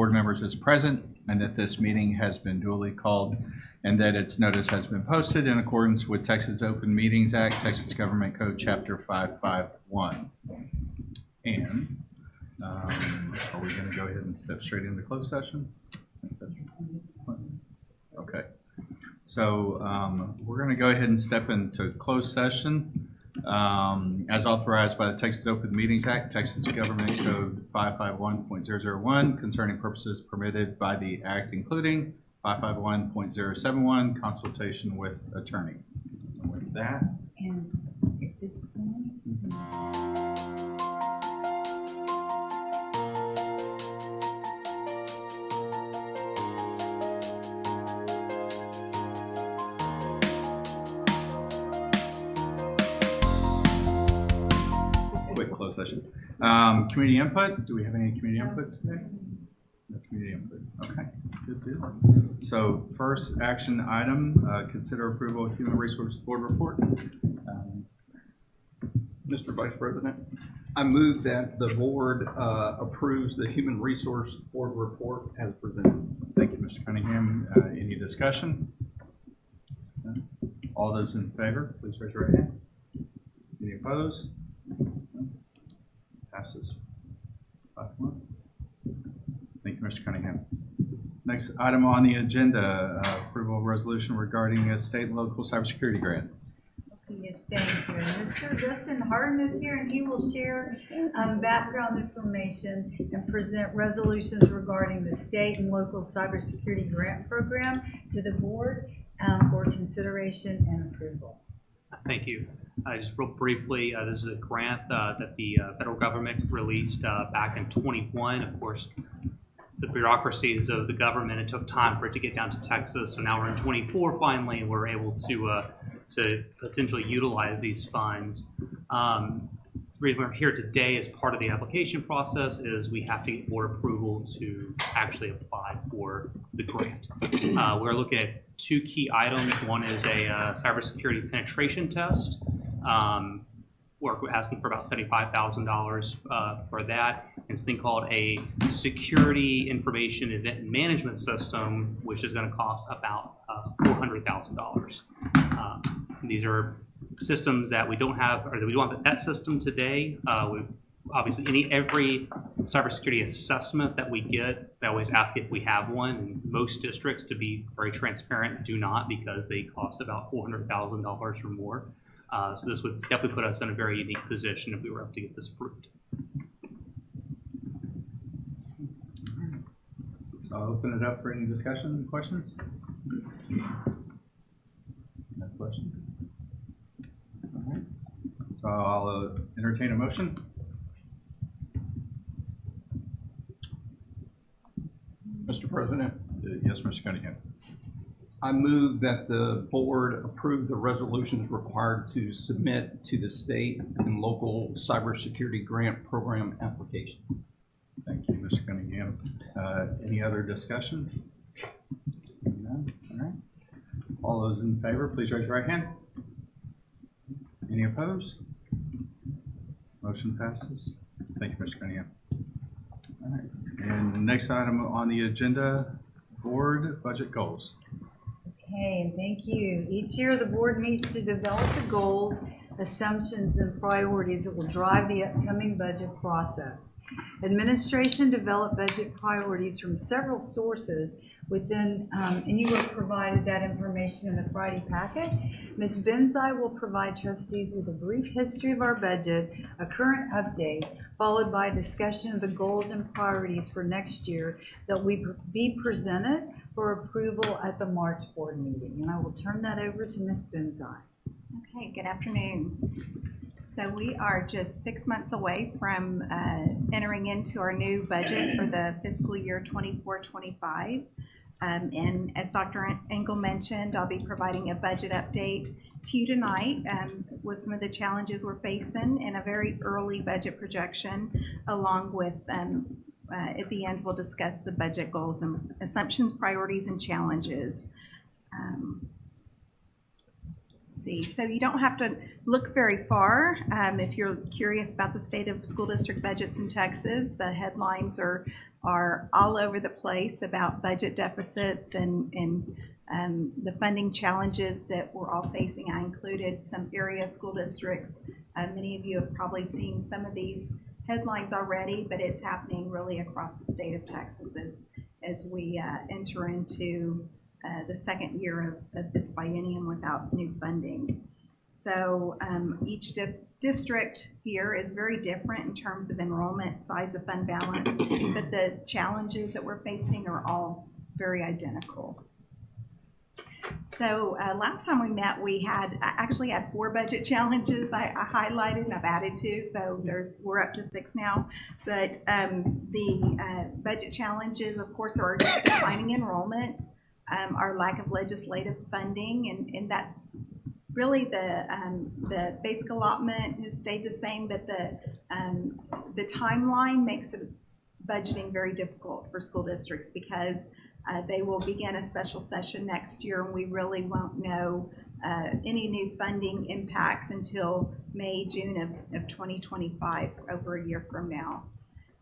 board members is present, and that this meeting has been duly called, and that its notice has been posted in accordance with Texas Open Meetings Act, Texas Government Code Chapter 551. And are we going to go ahead and step straight into closed session? Okay. So we're going to go ahead and step into closed session as authorized by the Texas Open Meetings Act, Texas Government Code 551.001, concerning purposes permitted by the Act, including 551.071, consultation with attorney. And with that, and at this point, quick closed session. Community input. Do we have any community input today? No community input. Okay. Good deal. So first action item, consider approval of Human Resources Board report. Mr. Vice President, I move that the board approves the Human Resource Board report as presented. Thank you, Mr. Cunningham. Any discussion? No? All those in favor, please raise your right hand. Any opposed? No? Passes 5-1. Thank you, Mr. Cunningham. Next item on the agenda, approval of resolution regarding a state and local cybersecurity grant. yes, thank you. Mr. Justin Harden is here, and he will share background information and present resolutions regarding the state and local cybersecurity grant program to the board for consideration and approval. Thank you. Just real briefly, this is a grant that the federal government released back in 21. Of course, the bureaucracies of the government, it took time for it to get down to Texas. So now we're in 24 finally, and we're able to potentially utilize these funds. The reason we're here today as part of the application process is we have to get board approval to actually apply for the grant. We're looking at two key items. One is a cybersecurity penetration test. We're asking for about $75,000 for that. It's a thing called a security information event management system, which is going to cost about $400,000. These are systems that we don't have, or that we don't have that system today. Obviously, every cybersecurity assessment that we get, they always ask if we have one. And most districts, to be very transparent, do not, because they cost about $400,000 or more. So this would definitely put us in a very unique position if we were able to get this approved. So I'll open it up for any discussion, questions? No questions? All right. So I'll entertain a motion. Mr. President, Yes, Mr. Cunningham. I move that the board approve the resolutions required to submit to the state and local cybersecurity grant program applications. Thank you, Mr. Cunningham. Any other discussion? No? All right. All those in favor, please raise your right hand. Any opposed? Motion passes. Thank you, Mr. Cunningham. All right. And the next item on the agenda, board budget goals. Okay, thank you. Each year, the board meets to develop the goals, assumptions, and priorities that will drive the upcoming budget process. Administration developed budget priorities from several sources within, and you were provided that information in the Friday packet. Ms. Benzai will provide trustees with a brief history of our budget, a current update, followed by a discussion of the goals and priorities for next year that will be presented for approval at the March board meeting. And I will turn that over to Ms. Benzai. Okay, good afternoon. So we are just 6 months away from entering into our new budget for the fiscal year 24-25. And as Dr. Engel mentioned, I'll be providing a budget update to you tonight with some of the challenges we're facing and a very early budget projection, along with at the end we'll discuss the budget goals and assumptions, priorities, and challenges. So you don't have to look very far if you're curious about the state of school district budgets in Texas. The headlines are are all over the place about budget deficits and the funding challenges that we're all facing. I included some area school districts. Many of you have probably seen some of these headlines already, but it's happening really across the state of Texas as we enter into the second year of this biennium without new funding. So each district here is very different in terms of enrollment, size of fund balance, but the challenges that we're facing are all very identical. So last time we met, I actually had 4 budget challenges I highlighted, and I've added 2, so we're up to 6 now. But the budget challenges, of course, are declining enrollment, our lack of legislative funding, and that's really the basic allotment has stayed the same, but the timeline makes budgeting very difficult for school districts because they will begin a special session next year, and we really won't know any new funding impacts until May, June of 2025, over a year from now.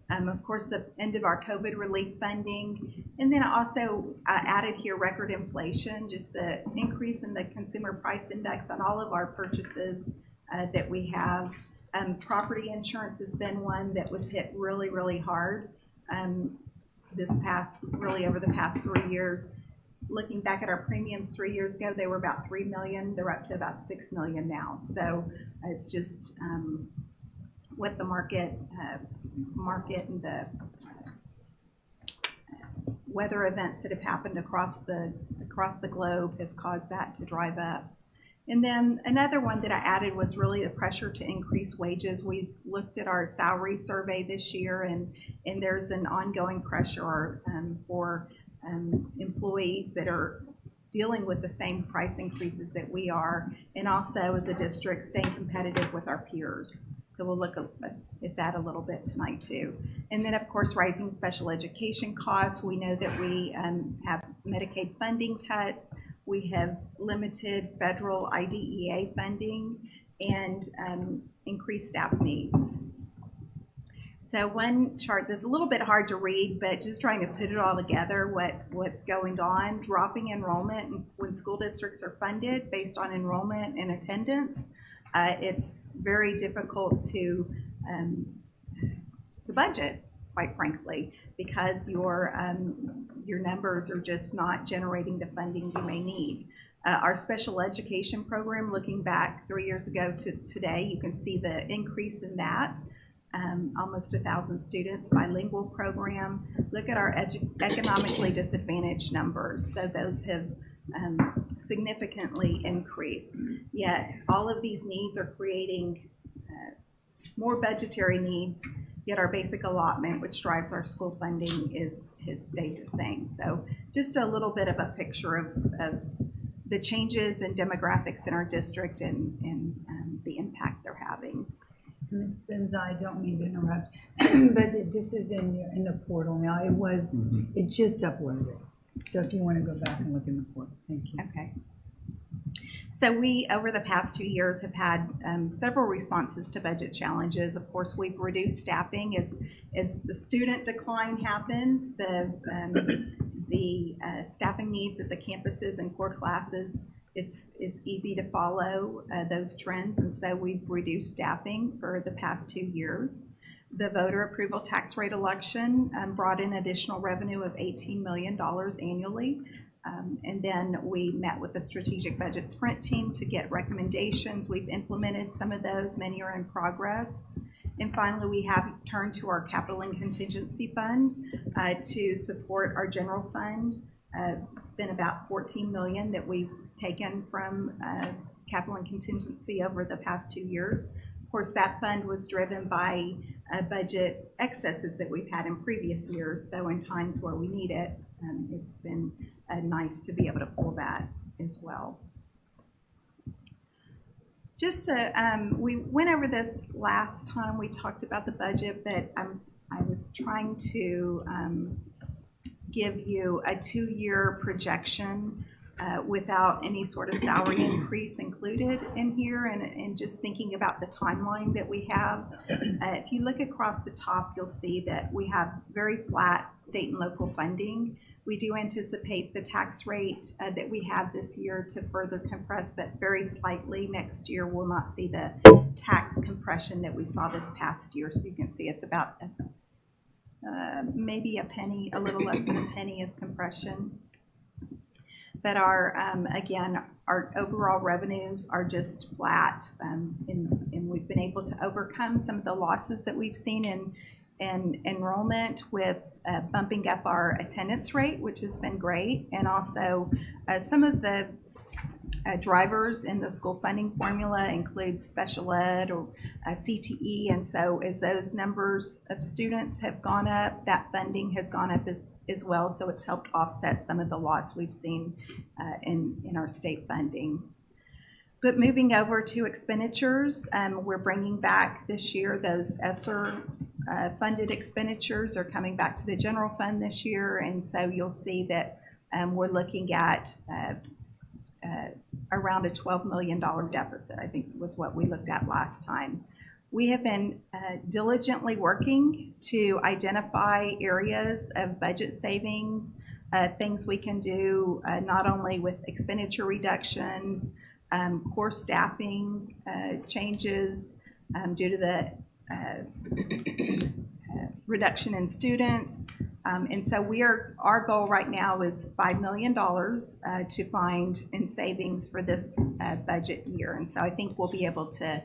Of course, the end of our COVID relief funding, and then I also added here record inflation, just the increase in the consumer price index on all of our purchases that we have. Property insurance has been one that was hit really, really hard over the past 3 years. Looking back at our premiums 3 years ago, they were about $3 million. They're up to about $6 million now. So it's just what the market and the weather events that have happened across the globe have caused that to drive up. And then another one that I added was really the pressure to increase wages. We looked at our salary survey this year, and there's an ongoing pressure for employees that are dealing with the same price increases that we are, and also as a district staying competitive with our peers. So we'll look at that a little bit tonight too. And then of course, rising special education costs. We know that we have Medicaid funding cuts. We have limited federal IDEA funding and increased staff needs. So one chart that's a little bit hard to read, but just trying to put it all together, what's going on. Dropping enrollment when school districts are funded based on enrollment and attendance. It's very difficult to budget, quite frankly, because your numbers are just not generating the funding you may need. Our special education program, looking back 3 years ago to today, you can see the increase in that. Almost 1,000 students, bilingual program. Look at our economically disadvantaged numbers. So those have significantly increased. Yet all of these needs are creating more budgetary needs, yet our basic allotment, which drives our school funding, has stayed the same. So just a little bit of a picture of the changes in demographics in our district and the impact they're having. Ms. Benza, I don't mean to interrupt, but this is in the portal now. It just uploaded. So if you want to go back and look in the portal, thank you. Okay. So we, over the past 2 years, have had several responses to budget challenges. Of course, we've reduced staffing as the student decline happens. The staffing needs at the campuses and core classes, it's easy to follow those trends, and so we've reduced staffing for the past 2 years. The voter approval tax rate election brought in additional revenue of $18 million annually. And then we met with the strategic budget sprint team to get recommendations. We've implemented some of those, many are in progress. And finally, we have turned to our capital and contingency fund to support our general fund. It's been about $14 million that we've taken from capital and contingency over the past 2 years. Of course, that fund was driven by budget excesses that we've had in previous years. So in times where we need it, it's been nice to be able to pull that as well. Just we went over this last time we talked about the budget, but I was trying to give you a 2-year projection without any sort of salary increase included in here, and just thinking about the timeline that we have. If you look across the top, you'll see that we have very flat state and local funding. We do anticipate the tax rate that we have this year to further compress, but very slightly. Next year, we'll not see the tax compression that we saw this past year. So you can see it's about maybe a penny, a little less than a penny of compression. But again, our overall revenues are just flat, and we've been able to overcome some of the losses that we've seen in enrollment with bumping up our attendance rate, which has been great, and also some of the drivers in the school funding formula include special ed or CTE, and so as those numbers of students have gone up, that funding has gone up as well, so it's helped offset some of the loss we've seen in our state funding. But moving over to expenditures, we're bringing back this year those ESSER funded expenditures are coming back to the general fund this year, and so you'll see that we're looking at around a $12 million deficit, I think was what we looked at last time. We have been diligently working to identify areas of budget savings, things we can do not only with expenditure reductions, core staffing changes due to the reduction in students. And so our goal right now is $5 million to find in savings for this budget year. And so I think we'll be able to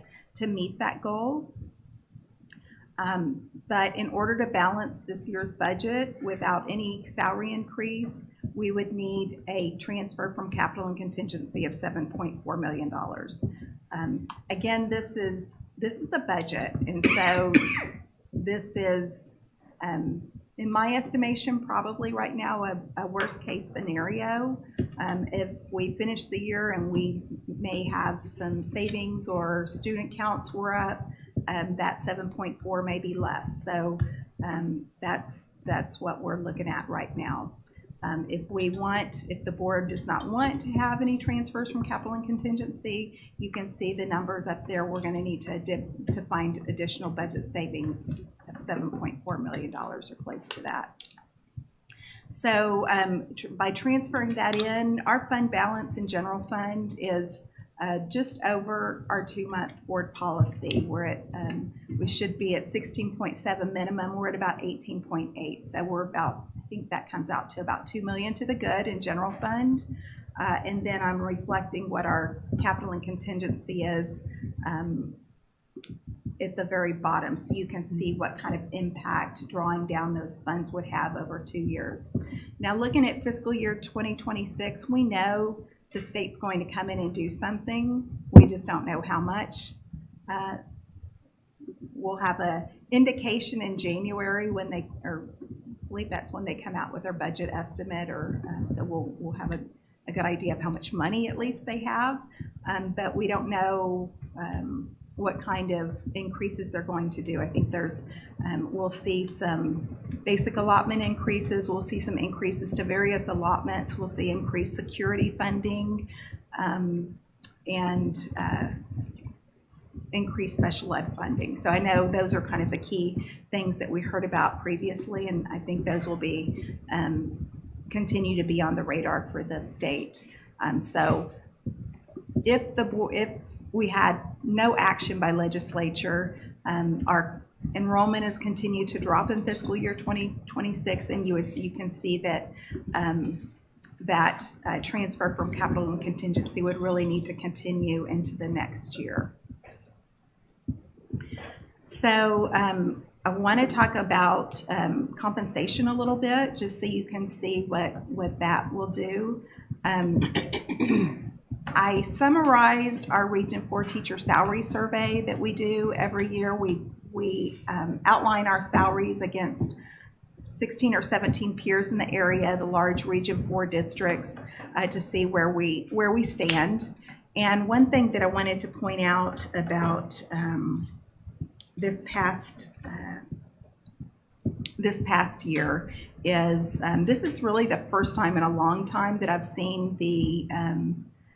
meet that goal. But in order to balance this year's budget without any salary increase, we would need a transfer from capital and contingency of $7.4 million. Again, this is a budget, and so this is, in my estimation, probably right now a worst case scenario. If we finish the year and we may have some savings or student counts were up, that 7.4 may be less. So that's what we're looking at right now. If the board does not want to have any transfers from capital and contingency, you can see the numbers up there. We're going to need to find additional budget savings of $7.4 million or close to that. So by transferring that in, our fund balance in general fund is just over our 2-month board policy. We should be at 16.7 minimum. We're at about 18.8. So we're about, I think that comes out to about $2 million to the good in general fund. And then I'm reflecting what our capital and contingency is at the very bottom, so you can see what kind of impact drawing down those funds would have over 2 years. Now, looking at fiscal year 2026, we know the state's going to come in and do something. We just don't know how much. We'll have an indication in January when I believe that's when they come out with their budget estimate, or so we'll have a good idea of how much money at least they have, but we don't know what kind of increases they're going to do. I think we'll see some basic allotment increases. We'll see some increases to various allotments. We'll see increased security funding and increased special ed funding. So I know those are kind of the key things that we heard about previously, and I think those will be continue to be on the radar for the state. So if we had no action by legislature, our enrollment has continued to drop in fiscal year 2026, and you can see that transfer from capital and contingency would really need to continue into the next year. So I want to talk about compensation a little bit, just so you can see what that will do. I summarized our Region 4 teacher salary survey that we do every year. We outline our salaries against 16 or 17 peers in the area, the large Region 4 districts, to see where we stand. And one thing that I wanted to point out about this past year is, this is really the first time in a long time that I've seen the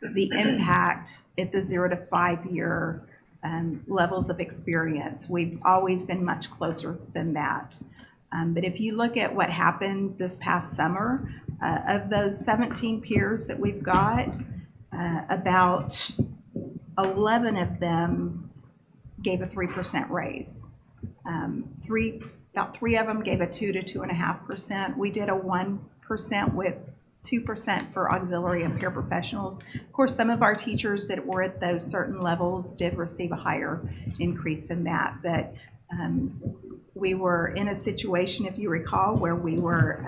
impact at the 0 to 5 year levels of experience. We've always been much closer than that. But if you look at what happened this past summer, of those 17 peers that we've got, about 11 of them gave a 3% raise. About three of them gave a 2 to 2.5%. We did a 1% with 2% for auxiliary and paraprofessionals. Of course, some of our teachers that were at those certain levels did receive a higher increase in that. But we were in a situation, if you recall, where we were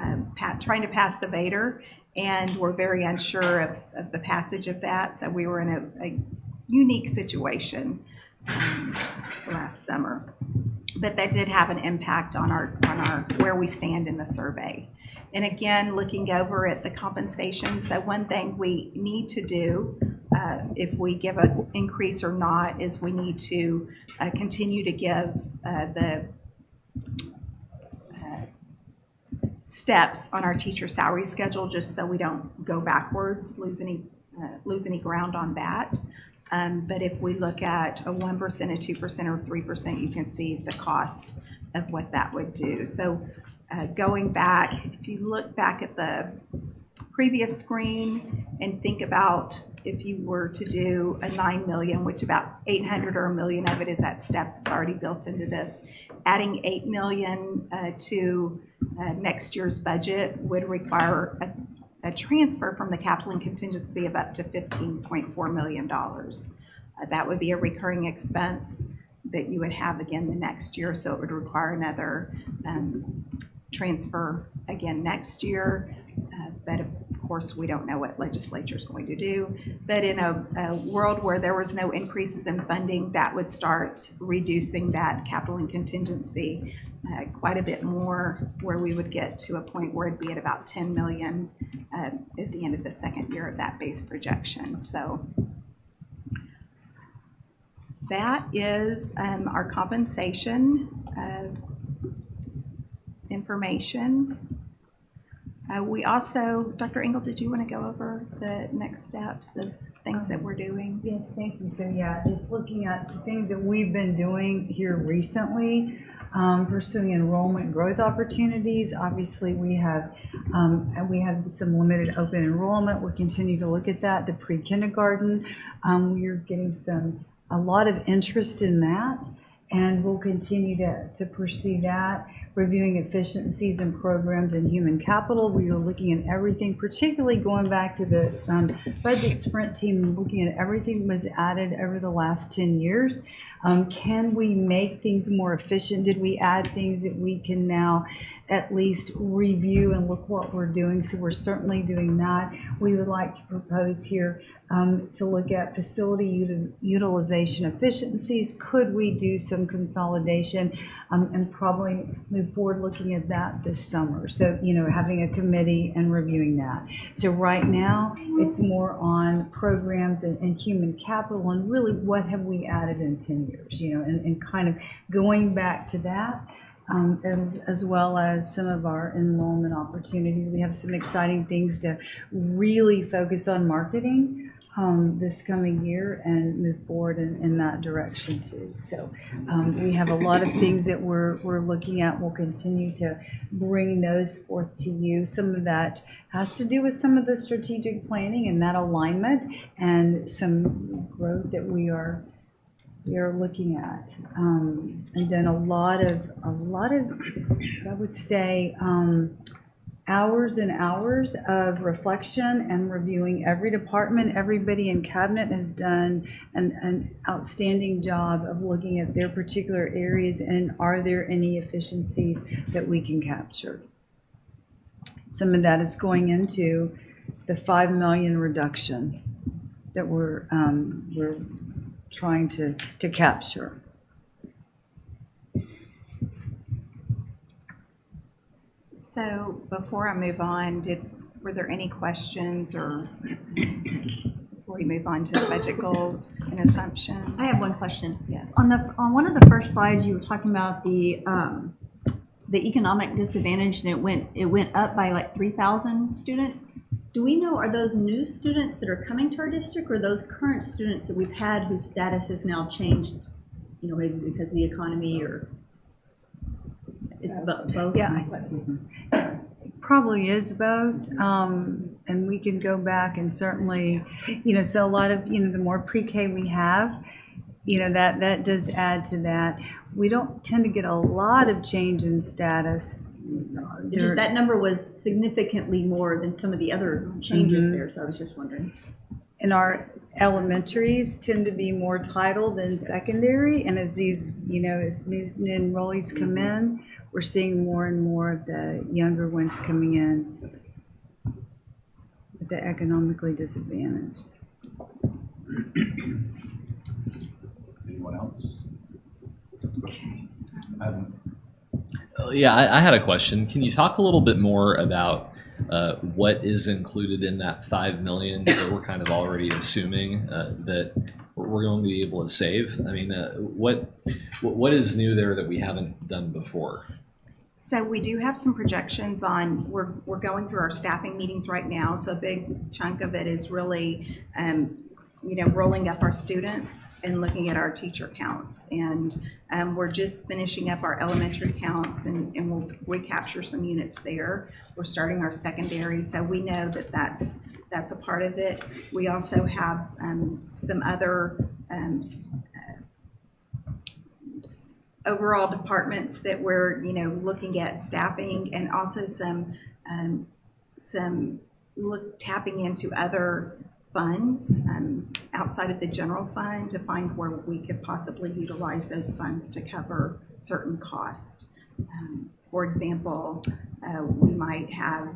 trying to pass the Vader, and we're very unsure of the passage of that. So we were in a unique situation last summer. But that did have an impact on our where we stand in the survey. And again, looking over at the compensation, so one thing we need to do if we give an increase or not is we need to continue to give the steps on our teacher salary schedule, just so we don't go backwards, lose any ground on that. But if we look at a 1%, a 2%, or 3%, you can see the cost of what that would do. So going back, if you look back at the previous screen and think about if you were to do a $9 million, which about 800 or $1 million of it is that step that's already built into this, adding $8 million to next year's budget would require a transfer from the capital and contingency of up to $15.4 million. That would be a recurring expense that you would have again the next year, so it would require another transfer again next year. But of course, we don't know what legislature is going to do. But in a world where there was no increases in funding, that would start reducing that capital and contingency quite a bit more, where we would get to a point where it'd be at about $10 million at the end of the second year of that base projection. So that is our compensation information. We also, Dr. Engel, did you want to go over the next steps of things that we're doing? Yes, thank you. So yeah, just looking at the things that we've been doing here recently, pursuing enrollment growth opportunities. Obviously, we have some limited open enrollment. We'll continue to look at that. The pre-kindergarten, we are getting a lot of interest in that, and we'll continue to pursue that. Reviewing efficiencies and programs in human capital. We are looking at everything, particularly going back to the budget sprint team and looking at everything that was added over the last 10 years. Can we make things more efficient? Did we add things that we can now at least review and look what we're doing? So we're certainly doing that. We would like to propose here to look at facility utilization efficiencies. Could we do some consolidation and probably move forward looking at that this summer? So, having a committee and reviewing that. So right now, it's more on programs and human capital and really what have we added in 10 years, and kind of going back to that. As well as some of our enrollment opportunities. We have some exciting things to really focus on marketing this coming year and move forward in that direction too. So we have a lot of things that we're looking at. We'll continue to bring those forth to you. Some of that has to do with some of the strategic planning and that alignment and some growth that we are looking at, and then a lot of I would say hours and hours of reflection and reviewing every department. Everybody in cabinet has done an outstanding job of looking at their particular areas and are there any efficiencies that we can capture. Some of that is going into the $5 million reduction that we're trying to capture. So before I move on, were there any questions or before we move on to the budget goals and assumptions? I have one question. Yes. On one of the first slides, you were talking about the the economic disadvantage, and it went up by like 3,000 students. Do we know, are those new students that are coming to our district, or those current students that we've had whose status has now changed, you know, maybe because of the economy, or it's both? Yeah, probably is both. And we can go back and certainly, you know, so a lot of, you know, the more pre-K we have, you know, that does add to that. We don't tend to get a lot of change in status. It just, that number was significantly more than some of the other changes there, so I was just wondering. And our elementaries tend to be more title than secondary, and as these, you know, as new enrollees come in, we're seeing more and more of the younger ones coming in, the economically disadvantaged. Anyone else? Okay. Yeah, I had a question. Can you talk a little bit more about what is included in that $5 million that we're kind of already assuming that we're going to be able to save? I mean, what is new there that we haven't done before? So we do have some projections on, we're going through our staffing meetings right now, so a big chunk of it is really, you know, rolling up our students and looking at our teacher counts. And we're just finishing up our elementary counts, and we'll recapture some units there. We're starting our secondary, so we know that that's a part of it. We also have some other overall departments that we're, you know, looking at staffing, and also tapping into other funds outside of the general fund to find where we could possibly utilize those funds to cover certain costs. For example, we might have,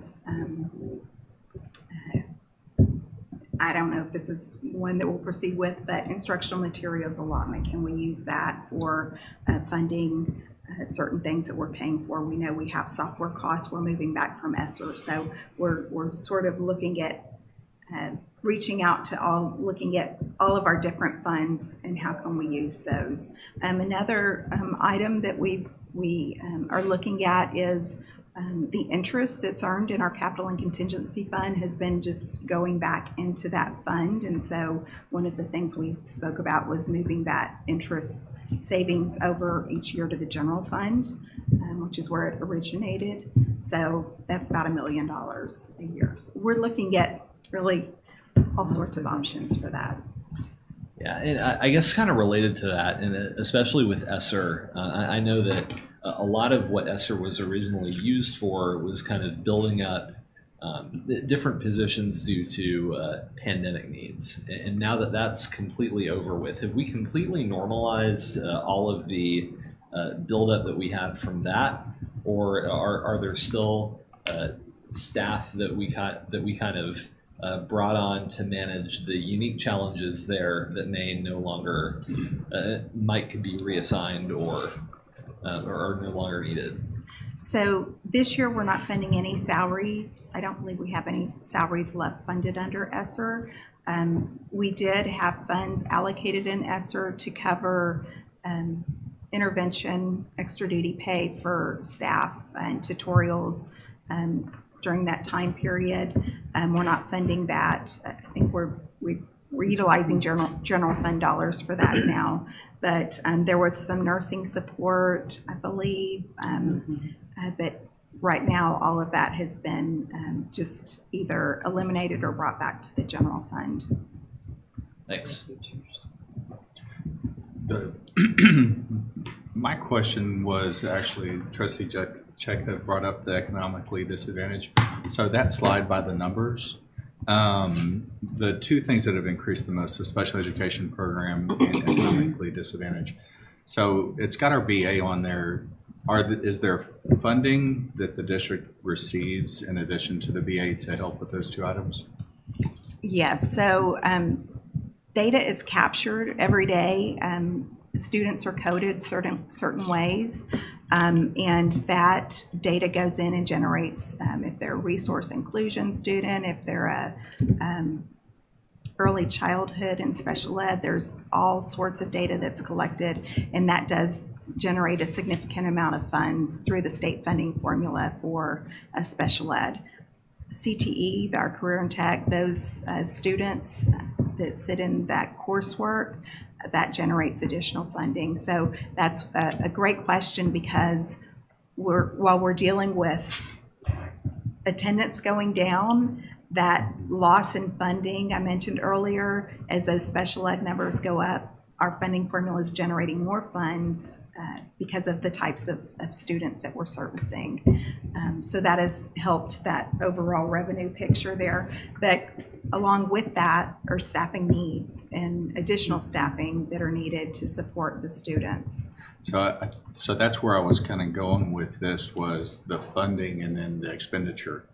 I don't know if this is one that we'll proceed with, but instructional materials allotment. Can we use that for funding certain things that we're paying for? We know we have software costs. We're moving back from ESSER, so we're sort of looking at reaching out to looking at all of our different funds and how can we use those. Another item that we are looking at is the interest that's earned in our capital and contingency fund has been just going back into that fund. And so one of the things we spoke about was moving that interest savings over each year to the general fund, which is where it originated. So that's about $1 million a year. So we're looking at really all sorts of options for that. Yeah, and I guess kind of related to that, and especially with ESSER, I know that a lot of what ESSER was originally used for was kind of building up different positions due to pandemic needs. And now that that's completely over with, have we completely normalized all of the buildup that we had from that, or are there still staff that we kind of brought on to manage the unique challenges there that may no longer could be reassigned or are no longer needed? So this year we're not funding any salaries. I don't believe we have any salaries left funded under ESSER. We did have funds allocated in ESSER to cover intervention, extra duty pay for staff and tutorials during that time period. We're not funding that. I think we're utilizing general fund dollars for that now. But there was some nursing support, I believe. But right now, all of that has been just either eliminated or brought back to the general fund. Thanks. My question was actually, Trustee Check had brought up the economically disadvantaged. So that slide by the numbers, the two things that have increased the most, the special education program and economically disadvantaged. So it's got our BA on there. Is there funding that the district receives in addition to the BA to help with those two items? Yes. So data is captured every day. Students are coded certain ways. And that data goes in and generates if they're a resource inclusion student, if they're early childhood and special ed, there's all sorts of data that's collected, and that does generate a significant amount of funds through the state funding formula for special ed. CTE, our career and tech, those students that sit in that coursework, that generates additional funding. So that's a great question, because while we're dealing with attendance going down, that loss in funding I mentioned earlier, as those special ed numbers go up, our funding formula is generating more funds because of the types of students that we're servicing. So that has helped that overall revenue picture there. But along with that are staffing needs and additional staffing that are needed to support the students. So that's where I was kind of going with this, was the funding and then the expenditure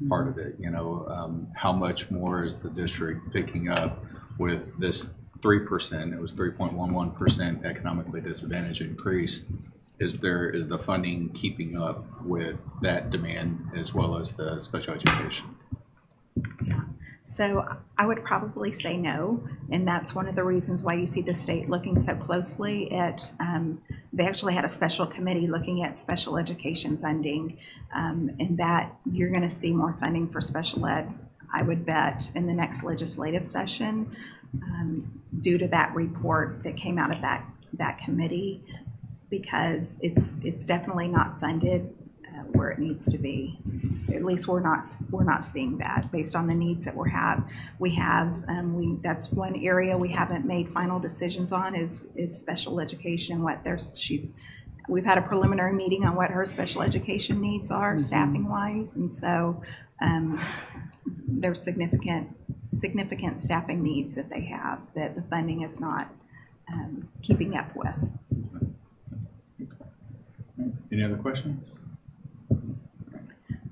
part of it. You know, how much more is the district picking up with this 3%? It was 3.11% economically disadvantaged increase. Is the funding keeping up with that demand as well as the special education? So I would probably say no, and that's one of the reasons why you see the state looking so closely at, they actually had a special committee looking at special education funding, and that you're going to see more funding for special ed, I would bet, in the next legislative session, due to that report that came out of that committee, because it's definitely not funded where it needs to be. At least we're not seeing that based on the needs that we have. That's one area we haven't made final decisions on is special education. We've had a preliminary meeting on what her special education needs are, staffing wise, and so there's significant staffing needs that they have that the funding is not keeping up with. Any other questions?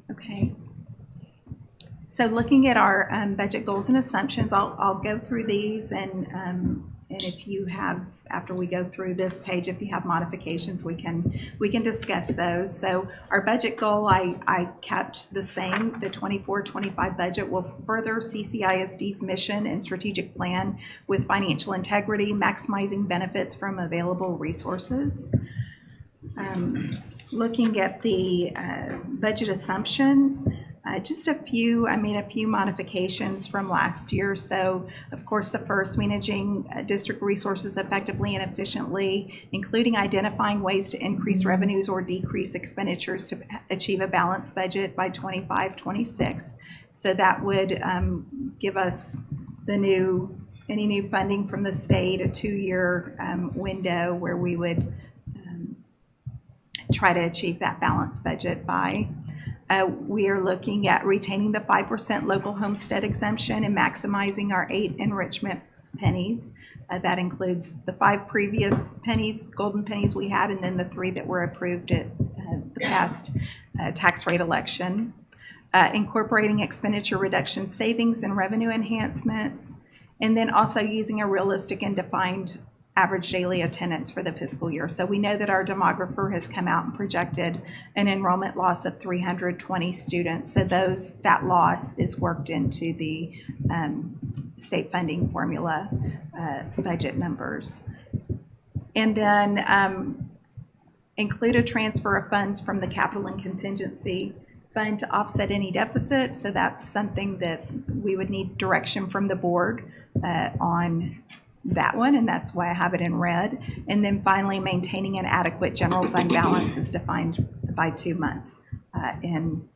Okay. So looking at our budget goals and assumptions, I'll go through these, and if you have, after we go through this page, if you have modifications, we can discuss those. So our budget goal, I kept the same. The 24-25 budget will further CCISD's mission and strategic plan with financial integrity, maximizing benefits from available resources. Looking at the budget assumptions, just I made a few modifications from last year. So, of course, the first, managing district resources effectively and efficiently, including identifying ways to increase revenues or decrease expenditures to achieve a balanced budget by 25-26. So that would give us any new funding from the state, a 2-year window where we would try to achieve that balanced budget by. We are looking at retaining the 5% local homestead exemption and maximizing our 8 enrichment pennies. That includes the 5 previous pennies, golden pennies we had, and then the 3 that were approved at the past tax rate election. Incorporating expenditure reduction savings and revenue enhancements, and then also using a realistic and defined average daily attendance for the fiscal year. So we know that our demographer has come out and projected an enrollment loss of 320 students. So that loss is worked into the state funding formula budget numbers. And then include a transfer of funds from the capital and contingency fund to offset any deficit. So that's something that we would need direction from the board on that one, and that's why I have it in red. And then finally, maintaining an adequate general fund balance is defined by 2 months in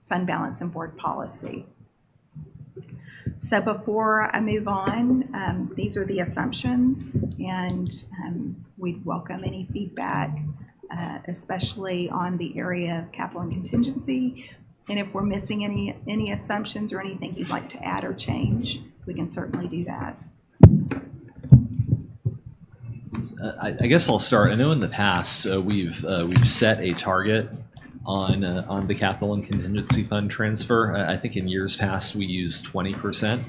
fund balance and board policy. So before I move on, these are the assumptions, and we'd welcome any feedback, especially on the area of capital and contingency. And if we're missing any assumptions or anything you'd like to add or change, we can certainly do that. I guess I'll start. I know in the past we've set a target on the capital and contingency fund transfer. I think in years past we used 20%.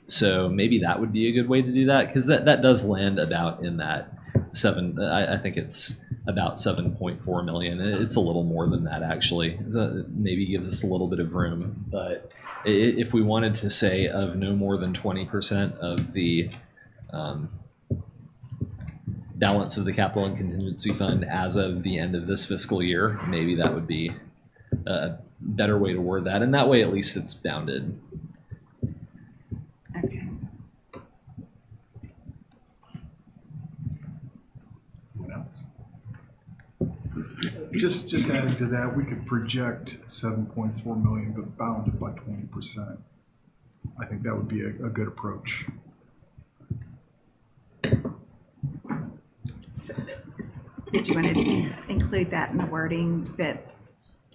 So maybe that would be a good way to do that, because that does land about in that 7. I think it's about 7.4 million. It's a little more than that, actually. So maybe gives us a little bit of room. But if we wanted to say of no more than 20% of the balance of the capital and contingency fund as of the end of this fiscal year, maybe that would be a better way to word that. And that way, at least it's bounded. Okay. What else? Just adding to that, we could project 7.4 million, but bounded by 20%. I think that would be a good approach. So, did you want to include that in the wording that,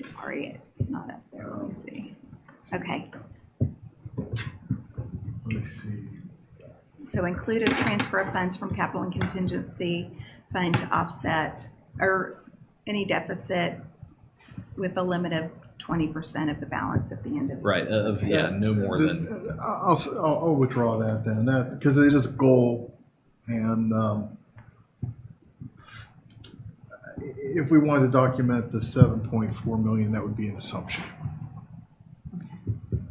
sorry, it's not up there, let me see. Okay, Let me see. so include a transfer of funds from capital and contingency fund to offset or any deficit with a limit of 20% of the balance at the end of the Right. No more than. I'll withdraw that then, because it is a goal, and if we wanted to document the 7.4 million, that would be an assumption.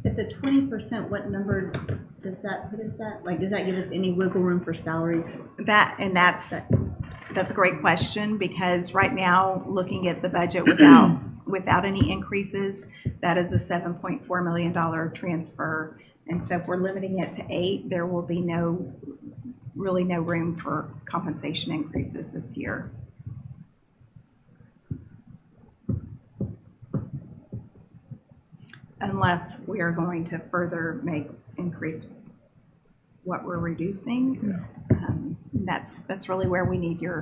At the 20%, what number does that put us at? Like, does that give us any wiggle room for salaries? That's a great question, because right now, looking at the budget without any increases, that is a $7.4 million transfer. And so if we're limiting it to 8, there will be really no room for compensation increases this year. Unless we are going to further increase what we're reducing. That's really where we need your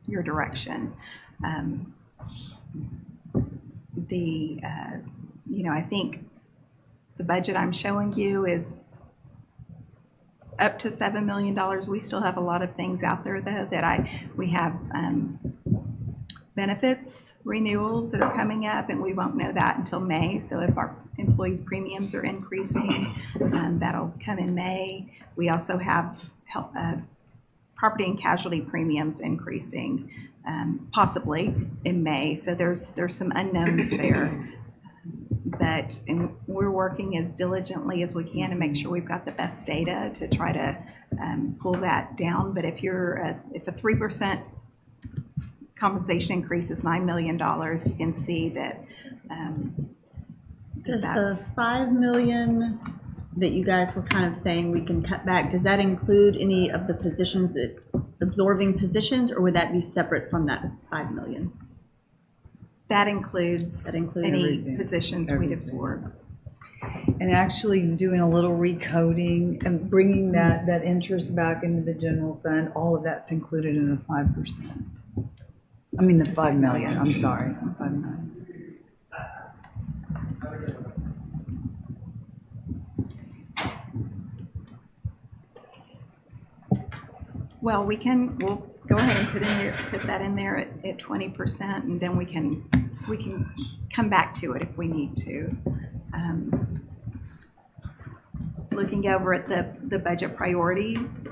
direction. I think the budget I'm showing you is up to $7 million. We still have a lot of things out there, though, that we have benefits renewals that are coming up, and we won't know that until May. So if our employees' premiums are increasing, that'll come in May. We also have property and casualty premiums increasing, possibly in May. So there's some unknowns there. And we're working as diligently as we can to make sure we've got the best data to try to pull that down. But if a 3% compensation increase is $9 million, you can see that. Does the $5 million that you guys were kind of saying we can cut back, does that include any of the positions, absorbing positions, or would that be separate from that $5 million? That includes any everything. positions we'd absorb. And actually doing a little recoding and bringing that interest back into the general fund, all of that's included in the 5%. I mean, the 5 million, I'm sorry, 5 million. Well, we'll go ahead and put that in there at 20%, and then we can come back to it if we need to. Looking over at the budget priorities,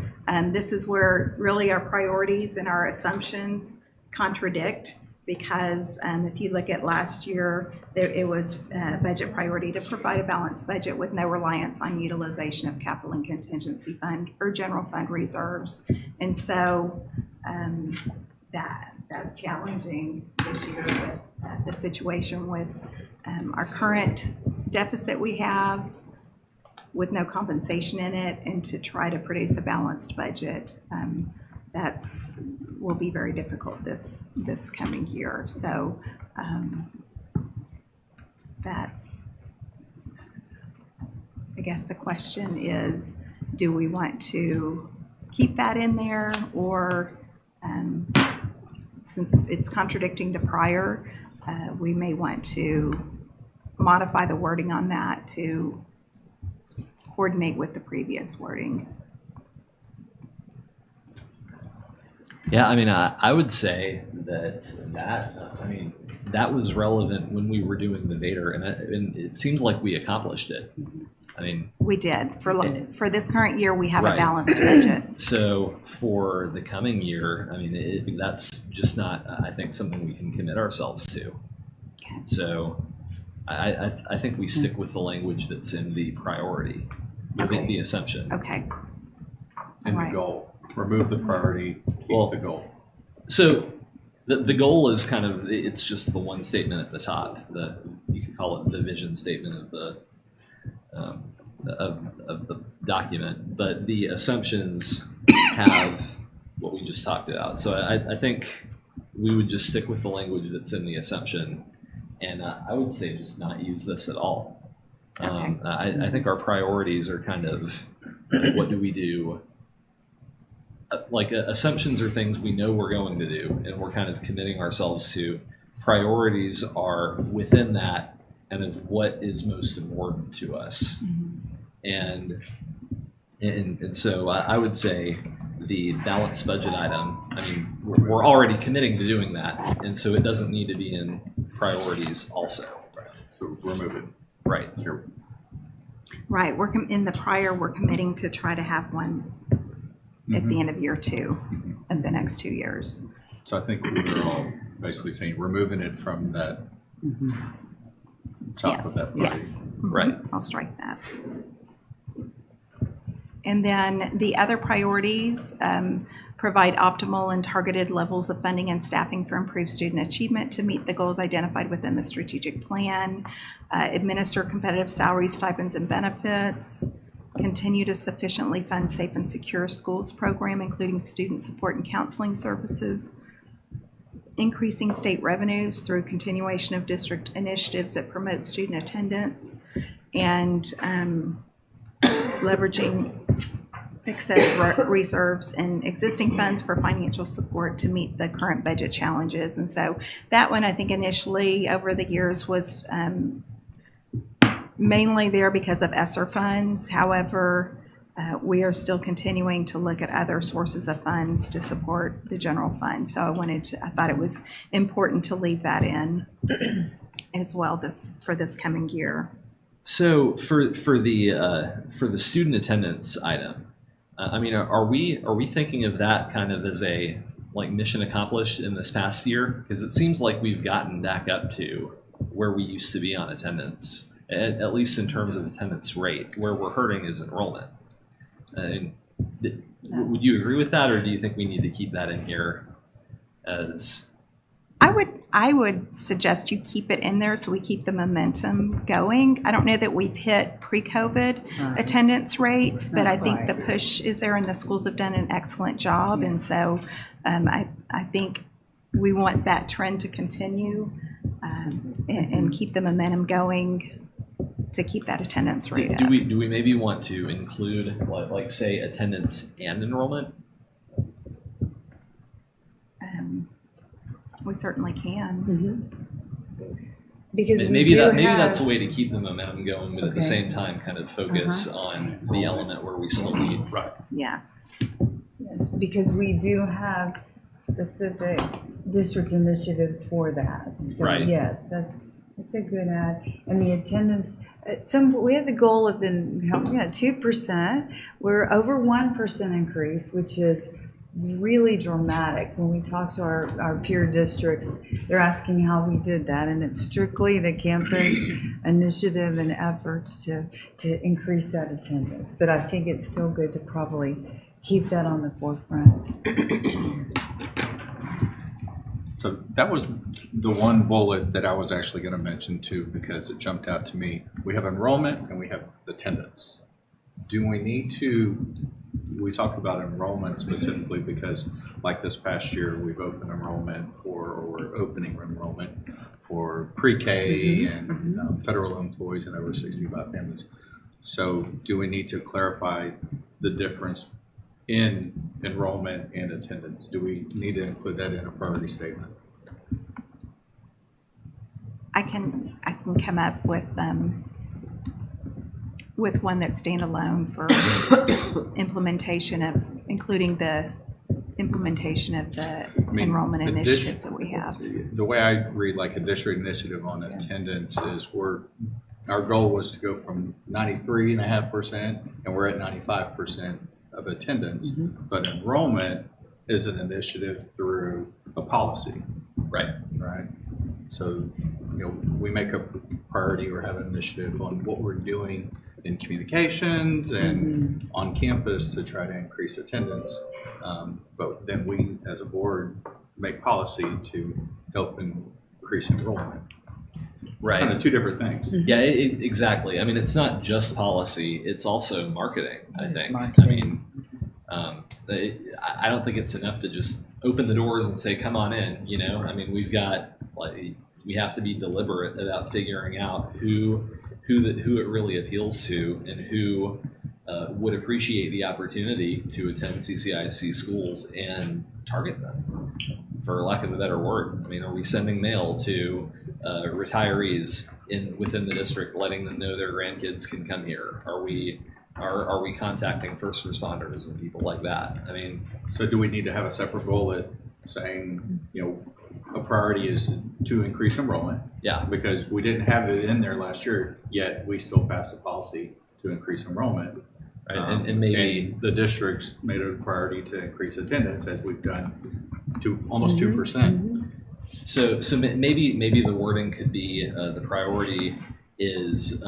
this is where really our priorities and our assumptions contradict, because if you look at last year, it was a budget priority to provide a balanced budget with no reliance on utilization of capital and contingency fund or general fund reserves. And so that's challenging this year with the situation with our current deficit we have with no compensation in it, and to try to produce a balanced budget. Will be very difficult this coming year. So I guess the question is, do we want to keep that in there, or since it's contradicting the prior, we may want to modify the wording on that to coordinate with the previous wording. Yeah, I mean, I would say that was relevant when we were doing the Vader, and it seems like we accomplished it. I mean, we did for this current year. We have right. a balanced budget. So for the coming year, I mean, that's just not, I think, something we can commit ourselves to. Okay. So I think we stick with the language that's in the priority, Okay. the assumption. Okay. And the Right. goal, remove the priority, keep Well, the goal. So the goal is kind of, it's just the one statement at the top. You could call it the vision statement of the document, but the assumptions have what we just talked about. So I think we would just stick with the language that's in the assumption, and I would say just not use this at all. Okay. I think our priorities are kind of, what do we do? Like assumptions are things we know we're going to do, and we're kind of committing ourselves to. Priorities are within that, and of what is most important to us. And so I would say the balanced budget item, I mean, we're already committing to doing that, and so it doesn't need to be in priorities also. So remove it. Right. Here. Right. In the prior, we're committing to try to have one at the end of year 2 of the next 2 years. So I think we're all basically saying removing it from that top of that. Yes. Right. I'll strike that. And then the other priorities provide optimal and targeted levels of funding and staffing for improved student achievement to meet the goals identified within the strategic plan, administer competitive salaries, stipends, and benefits, continue to sufficiently fund safe and secure schools program, including student support and counseling services, increasing state revenues through continuation of district initiatives that promote student attendance, and leveraging excess reserves and existing funds for financial support to meet the current budget challenges. And so that one, I think initially over the years was mainly there because of ESSER funds. However, we are still continuing to look at other sources of funds to support the general fund. So I thought it was important to leave that in as well for this coming year. So for the student attendance item, I mean, are we thinking of that kind of as a like mission accomplished in this past year? Because it seems like we've gotten back up to where we used to be on attendance, at least in terms of attendance rate. Where we're hurting is enrollment. Would you agree with that, or do you think we need to keep that in here as? I would suggest you keep it in there so we keep the momentum going. I don't know that we've hit pre-COVID attendance rates, but I think the push is there and the schools have done an excellent job. And so I think we want that trend to continue and keep the momentum going to keep that attendance rate up. Do we maybe want to include like say attendance and enrollment? We certainly can. Because Maybe that's a way to keep the momentum going, but at the Okay. same time, kind of focus on the element where we still need. Right. Yes. Yes, because we do have specific district initiatives for that. So Right. yes, that's a good add. And the attendance, we have the goal of 2%. We're over 1% increase, which is really dramatic. When we talk to our peer districts, they're asking how we did that, and it's strictly the campus initiative and efforts to increase that attendance. But I think it's still good to probably keep that on the forefront. So that was the one bullet that I was actually going to mention too, because it jumped out to me. We have enrollment and we have attendance. Do we need to, we talk about enrollment specifically because like this past year, we've opened enrollment or we're opening enrollment for pre-K and federal employees and over 65 families. So do we need to clarify the difference in enrollment and attendance? Do we need to include that in a priority statement? I can come up with one that's standalone for implementation of, including the implementation of the enrollment the initiatives that we have. The way I read like a district initiative on attendance is our goal was to go from 93.5% and we're at 95% of attendance, but enrollment is an initiative through a policy, Right. right? So, we make a priority or have an initiative on what we're doing in communications and on campus to try to increase attendance. But then we, as a board, make policy to help increase enrollment. Right. Kind of two different things. Yeah, exactly. I mean, it's not just policy; it's also marketing. I think. marketing. I mean, I don't think it's enough to just open the doors and say, "Come on in." I mean, we have to be deliberate about figuring out who it really appeals to and who would appreciate the opportunity to attend CCISC schools and target them, for lack of a better word. I mean, are we sending mail to retirees within the district, letting them know their grandkids can come here? Are we contacting first responders and people like that? I mean, So do we need to have a separate bullet saying, a priority is to increase enrollment? yeah, Because we didn't have it in there last year, yet we still passed a policy to increase enrollment. right. And maybe and the district's made it a priority to increase attendance, as we've done to almost 2%. so maybe the wording could be the priority is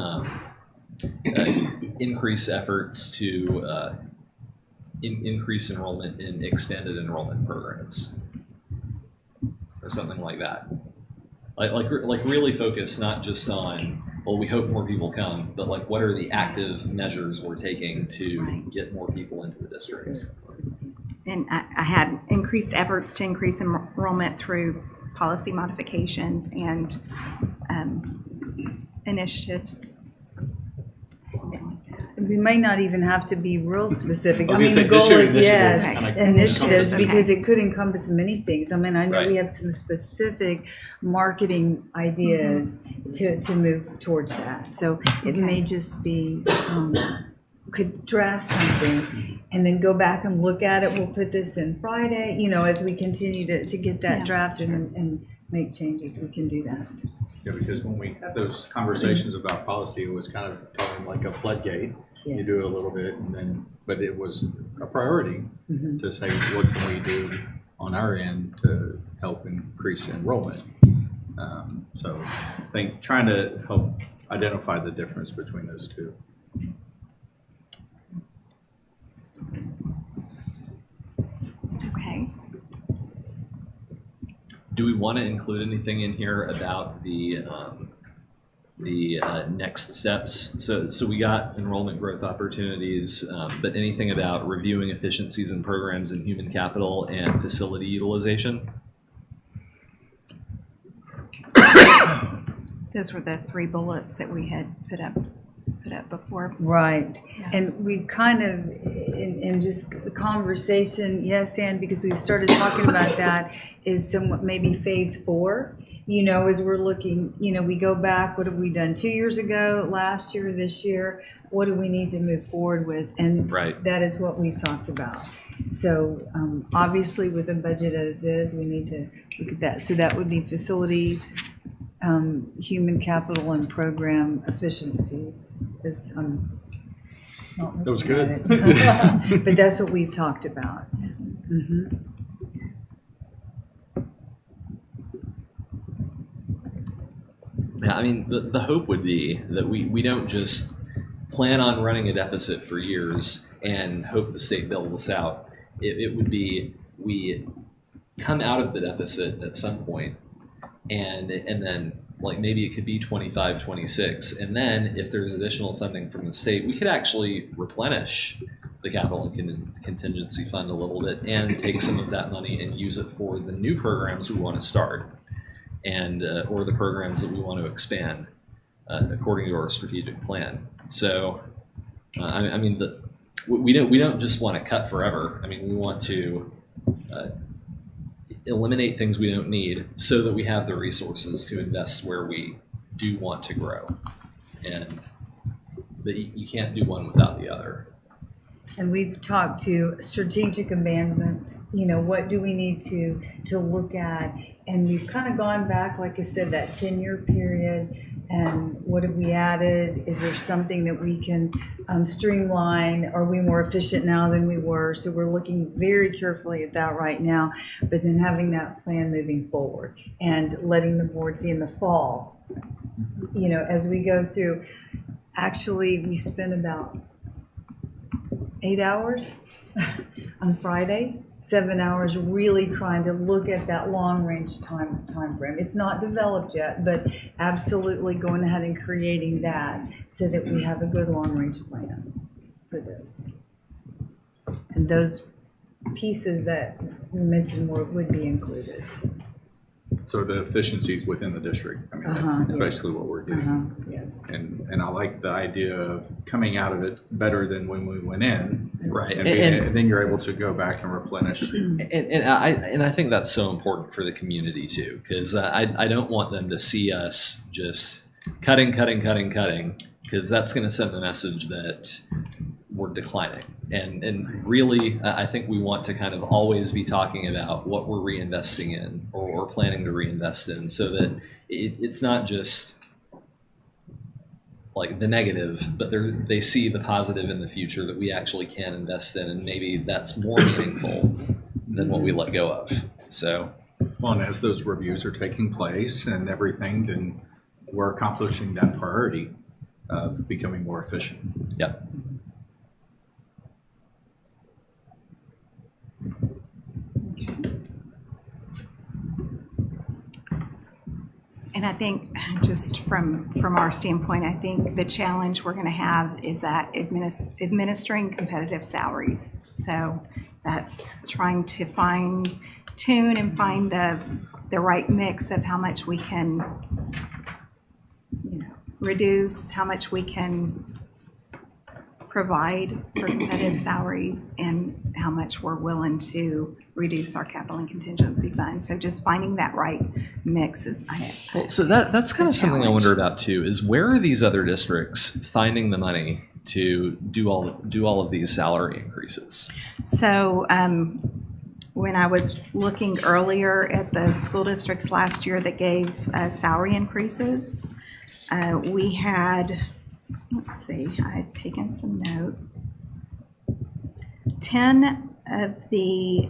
increase efforts to increase enrollment in expanded enrollment programs, or something like that. Like really focus not just on, well, we hope more people come, but like what are the active measures we're taking to get more people into the district? And I had increased efforts to increase enrollment through policy modifications and initiatives. We may not even have to be real specific. I was I gonna mean, say, the this goal year is, initiatives yes, kinda initiatives, encompass- because it could encompass many things. I mean, I know Right. we have some specific marketing ideas to move towards that. So it may just be, could draft something and then go back and look at it. We'll put this in Friday, as we continue to get that Yeah. drafted and make changes, we can do that. Yeah, because when we had those conversations about policy, it was kind of talking like a floodgate. Yeah. You do a little bit and then, but it was a priority to say, what can we do on our end to help increase enrollment? So I think trying to help identify the difference between those two. Okay. Do we want to include anything in here about the next steps? So we got enrollment growth opportunities, but anything about reviewing efficiencies in programs in human capital and facility utilization? Those were the 3 bullets that we had put up before. Right. Yeah. And we've kind of, in just conversation, yes, Ann, because we've started talking about that, is somewhat maybe phase 4, as we're looking, we go back, what have we done 2 years ago, last year, this year? What do we need to move forward with? And Right. that is what we've talked about. So obviously with the budget as is, we need to look at that. So that would be facilities, human capital and program efficiencies. That was good. But that's what we've talked about. Mhm. Yeah, I mean, the hope would be that we don't just plan on running a deficit for years and hope the state bails us out. It would be we come out of the deficit at some point, and then like maybe it could be 25, 26, and then if there's additional funding from the state, we could actually replenish the capital and contingency fund a little bit and take some of that money and use it for the new programs we want to start, and or the programs that we want to expand according to our strategic plan. So, I mean, we don't just want to cut forever. I mean, we want to eliminate things we don't need so that we have the resources to invest where we do want to grow. But you can't do one without the other. And we've talked to strategic abandonment, what do we need to look at? And we've kind of gone back, like I said, that 10-year period, And what have we added? Is there something that we can streamline? Are we more efficient now than we were? So we're looking very carefully at that right now, but then having that plan moving forward and letting the board see in the fall, you know, as we go through. Actually, we spent about 8 hours on Friday, 7 hours really trying to look at that long-range time frame. It's not developed yet, but absolutely going ahead and creating that so that we have a good long-range plan for this. And those pieces that we mentioned would be included. So the efficiencies within the district, I mean, that's basically what we're getting. Yes. And I like the idea of coming out of it better than when we went in. Right. And then you're able to go back and replenish. And I think that's so important for the community too, because I don't want them to see us just cutting, because that's going to send the message that we're declining. And really, I think we want to kind of always be talking about what we're reinvesting in or planning to reinvest in, so that it's not just like the negative, but they see the positive in the future that we actually can invest in, and maybe that's more meaningful than what we let go of. So, well, and as those reviews are taking place and everything, then we're accomplishing that priority of becoming more efficient. Yep. And I think just from our standpoint, I think the challenge we're going to have is that administering competitive salaries. So that's trying to fine tune and find the right mix of how much we can, you know, reduce, how much we can provide for competitive salaries, and how much we're willing to reduce our capital and contingency fund. So just finding that right mix. So that's kind of something I wonder about too, is where are these other districts finding the money to do all of these salary increases? So when I was looking earlier at the school districts last year that gave salary increases, we had, let's see, I had taken some notes. 10 of the,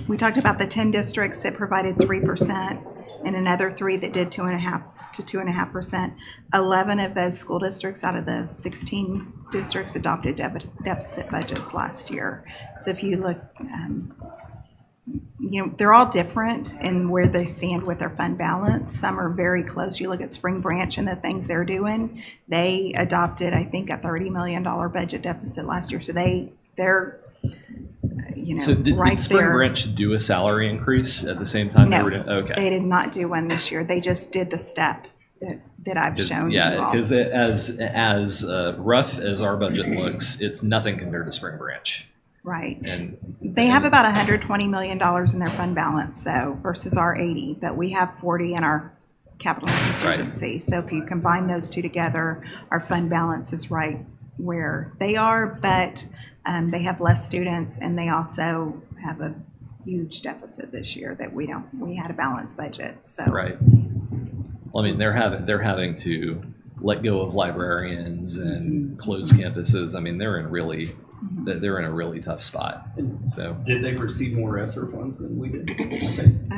we talked about the 10 districts that provided 3% and another 3 that did 2.5 to 2.5%. 11 of those school districts out of the 16 districts adopted deficit budgets last year. So if you look, you know, they're all different in where they stand with their fund balance. Some are very close. You look at Spring Branch and the things they're doing. They adopted, I think, a $30 million budget deficit last year. So they're, you know, so did Spring Branch do a salary increase at the same time? No, they were doing? Okay. They did not do one this year. They just did the step that I've shown you all. Yeah, because as rough as our budget looks, it's nothing compared to Spring Branch. Right. And they have about $120 million in their fund balance, so versus our 80, but we have 40 in our capital contingency. Right. So if you combine those two together, our fund balance is right where they are, but they have less students, and they also have a huge deficit this year that we had a balanced budget. So right. Well, I mean, they're having to let go of librarians and close campuses. I mean, they're in a really tough spot. So did they receive more ESSER funds than we did?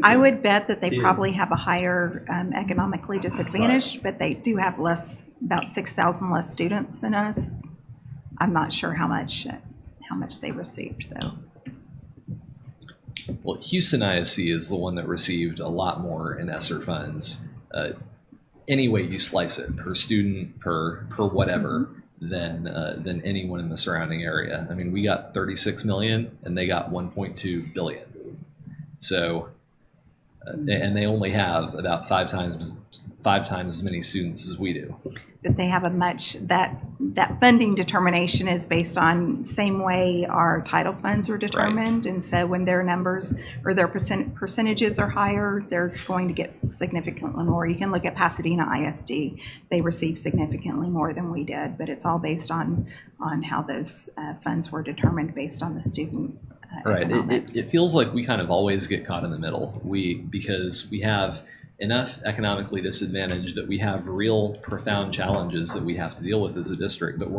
I would bet that they probably have a higher economically disadvantaged, but they do have about 6,000 less students than us. I'm not sure how much they received though. Well, Houston ISD is the one that received a lot more in ESSER funds. Any way you slice it, per student, per whatever, than anyone in the surrounding area. I mean, we got 36 million and they got 1.2 billion. So, and they only have about five times as many students as we do. But they have that funding determination is based on same way our title funds were determined. Right. And so when their numbers or their percentages are higher, they're going to get significantly more. You can look at Pasadena ISD. They received significantly more than we did, but it's all based on how those funds were determined based on the student right. It feels like we kind of always get caught in the middle. Because we have enough economically disadvantaged that we have real profound challenges that we have to deal with as a district, but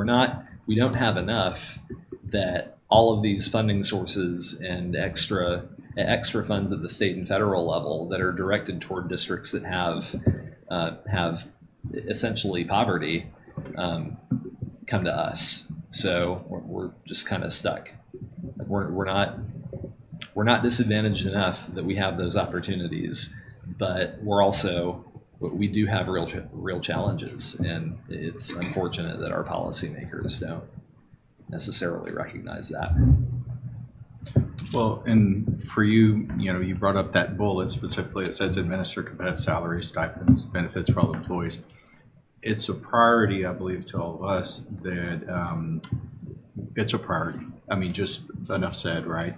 we don't have enough that all of these funding sources and extra funds at the state and federal level that are directed toward districts that have essentially poverty come to us. So we're just kind of stuck. We're not disadvantaged enough that we have those opportunities, but we do have real challenges, and it's unfortunate that our policymakers don't necessarily recognize that. Well, and for you, you brought up that bullet specifically. It says administer competitive salaries, stipends, benefits for all employees. It's a priority, I believe, to all of us that it's a priority. I mean, just enough said, right?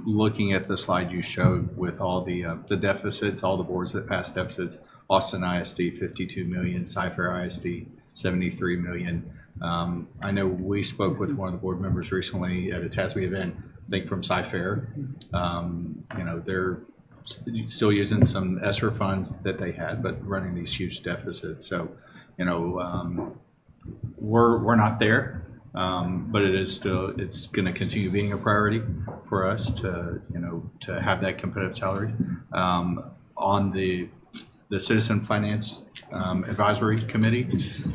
Looking at the slide you showed with all the deficits, all the boards that passed deficits, Austin ISD 52 million, Cypher ISD 73 million. I know we spoke with one of the board members recently at a TASB event, I think from Cypher. They're still using some ESSER funds that they had, but running these huge deficits. So, we're not there, but it's going to continue being a priority for us to have that competitive salary. On the Citizen Finance Advisory Committee,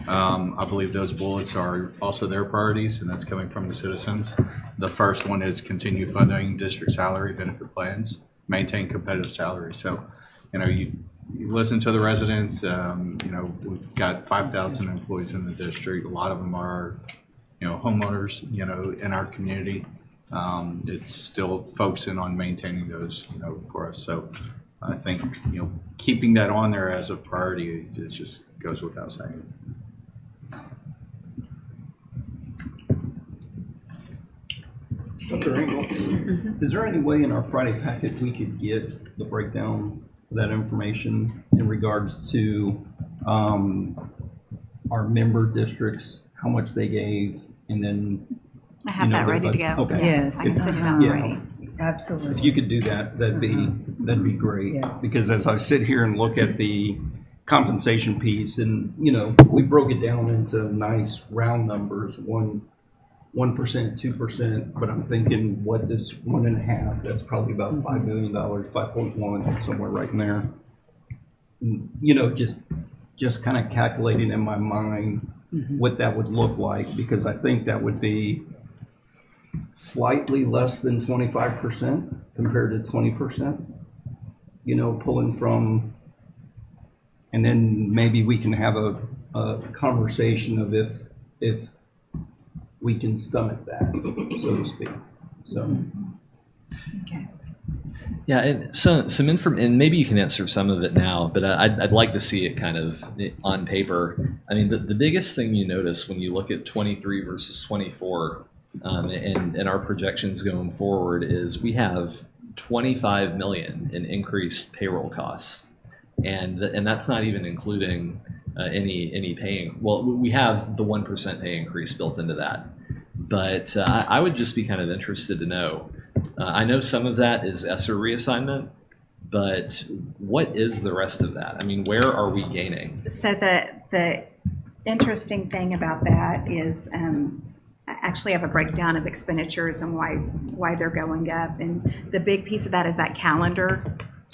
I believe those bullets are also their priorities, and that's coming from the citizens. The first one is continue funding district salary benefit plans, maintain competitive salary. So, you listen to the residents. We've got 5,000 employees in the district. A lot of them are, homeowners, in our community. It's still focusing on maintaining those, for us. So I think, keeping that on there as a priority, it just goes without saying. Dr. Engel, is there any way in our Friday packet we could get the breakdown of that information in regards to our member districts, how much they gave, and then I have that ready to go. Okay. Yes. I can send it out Yeah. ready. Absolutely. If you could do that, that'd be great. Yes. Because as I sit here and look at the compensation piece, and we broke it down into nice round numbers, 1%, 2%, but I'm thinking, what is 1.5? That's probably about $5 million, 5.1, somewhere right in there. Just kind of calculating in my mind what that would look like, because I think that would be slightly less than 25% compared to 20%, pulling from, and then maybe we can have a conversation of if we can stomach that, so to speak. So. Yes. Yeah, and some information, and maybe you can answer some of it now, but I'd like to see it kind of on paper. I mean, the biggest thing you notice when you look at 23 versus 24, and our projections going forward, is we have 25 million in increased payroll costs, and that's not even including any paying. Well, we have the 1% pay increase built into that, but I would just be kind of interested to know. I know some of that is ESSER reassignment, but what is the rest of that? I mean, where are we gaining? So the interesting thing about that is I actually have a breakdown of expenditures and why they're going up. And the big piece of that is that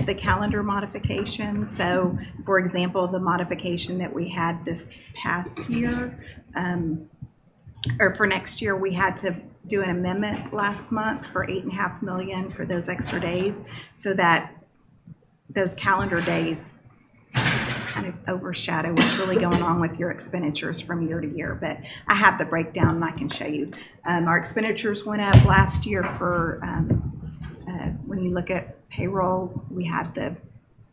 the calendar modification. So, for example, the modification that we had this past year, or for next year, we had to do an amendment last month for $8.5 million for those extra days, so that those calendar days kind of overshadow what's really going on with your expenditures from year to year. But I have the breakdown and I can show you. Our expenditures went up last year for, when you look at payroll, we had the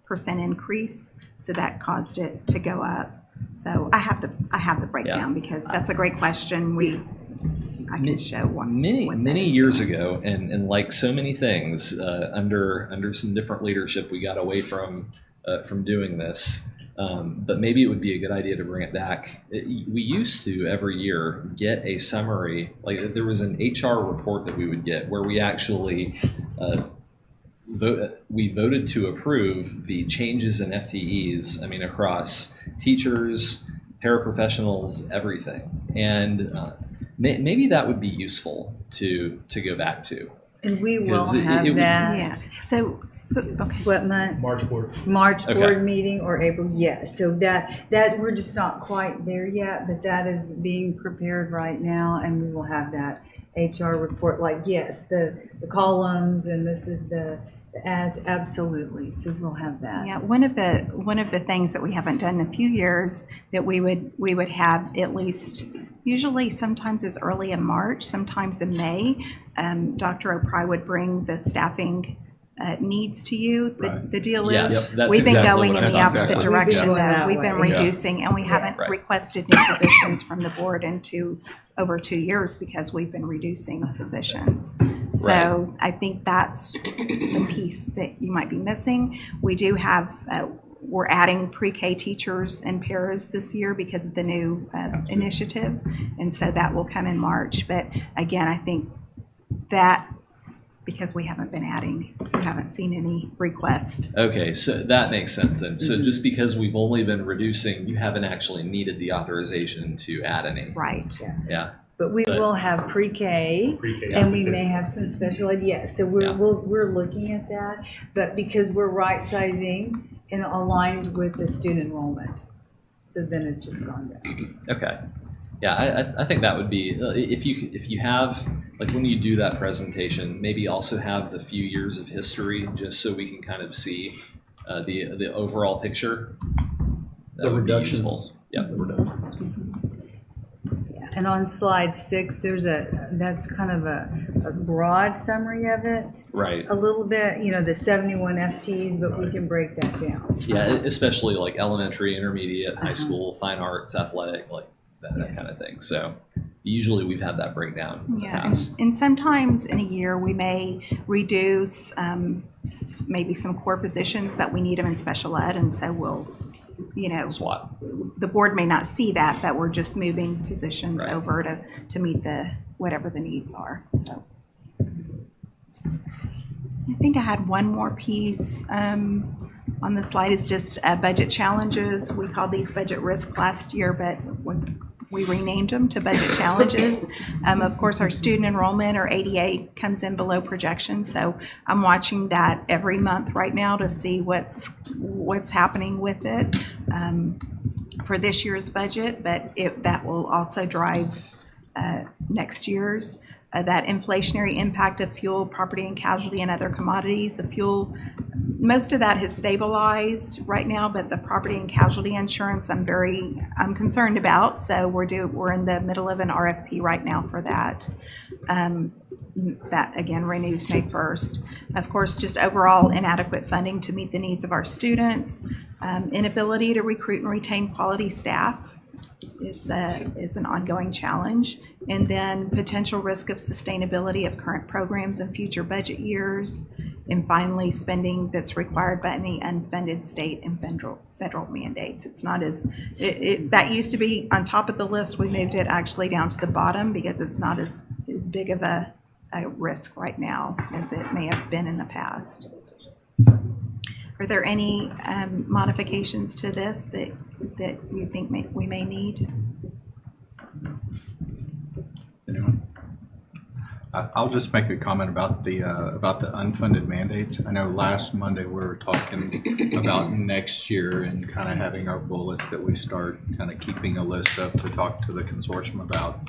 percent increase, so that caused it to go up. So I have the breakdown, because that's a great question. I can show one. Many years ago, and like so many things, under some different leadership, we got away from doing this. But maybe it would be a good idea to bring it back. We used to every year get a summary, like there was an HR report that we would get where we actually we voted to approve the changes in FTEs, I mean, across teachers, paraprofessionals, everything. And maybe that would be useful to go back to. And we will 'Cause have it would- that. Yeah, so, okay. What month? March board. March Okay. board meeting or April, yes. So that we're just not quite there yet, but that is being prepared right now, and we will have that HR report, like, yes, the columns, and this is the ads, absolutely. So we'll have that. Yeah, one of the things that we haven't done in a few years that we would have at least, usually sometimes as early in March, sometimes in May, Dr. O'Pry would bring the staffing needs to you. The deal Yes, is, that's we've been exactly going what in I the thought. opposite Exactly. direction, We've been going though. that We've been way. Yeah. reducing, and we haven't Right. requested new positions from the board into over 2 years because we've been reducing positions. So I think that's the piece that you might be missing. We do have, we're adding pre-K teachers and paras this year because of the new initiative, and so that will come in March. But again, I think that because we haven't been adding, we haven't seen any request. Okay, so that makes sense then. So just because we've only been reducing, you haven't actually needed the authorization to add any. Right. Yeah. But we But- will have pre-K, Pre-K. and we may have some special ed, yes. So Yeah. we're looking at that, but because we're right sizing and aligned with the student enrollment, so then it's just gone down. Okay. Yeah, I think that would be if you have, like, when you do that presentation, maybe also have the few years of history just so we can kind of see the overall picture. That The would be reductions. useful. Yeah. The reductions. Yeah. And on slide 6, that's kind of a broad summary of it. Right. A little bit, the 71 FTs, but we can break that down. Yeah, especially like elementary, intermediate, high school, fine arts, athletic, like that Yes. kind of thing. So usually we've had that breakdown in the Yeah, past. and sometimes in a year, we may reduce maybe some core positions, but we need them in special ed, and so we'll, SWAT. the board may not see that, but we're just moving positions Right. over to meet whatever the needs are, so. I think I had one more piece on the slide, is just budget challenges. We called these budget risk last year, but we renamed them to budget challenges. Of course, our student enrollment, or ADA, comes in below projection, so I'm watching that every month right now to see what's happening with it for this year's budget, but that will also drive next year's. That inflationary impact of fuel, property and casualty, and other commodities. The fuel, most of that has stabilized right now, but the property and casualty insurance I'm concerned about. So we're in the middle of an RFP right now for that. That again renews May 1st. Of course, just overall inadequate funding to meet the needs of our students, inability to recruit and retain quality staff is an ongoing challenge, and then potential risk of sustainability of current programs in future budget years, and finally spending that's required by any unfunded state and federal mandates. It's not that used to be on top of the list. We moved it actually down to the bottom because it's not as big of a risk right now as it may have been in the past. Are there any modifications to this that you think we may need? Anyone? I'll just make a comment about the unfunded mandates. I know last Monday we were talking about next year and kind of having our bullets that we start kind of keeping a list of to talk to the consortium about.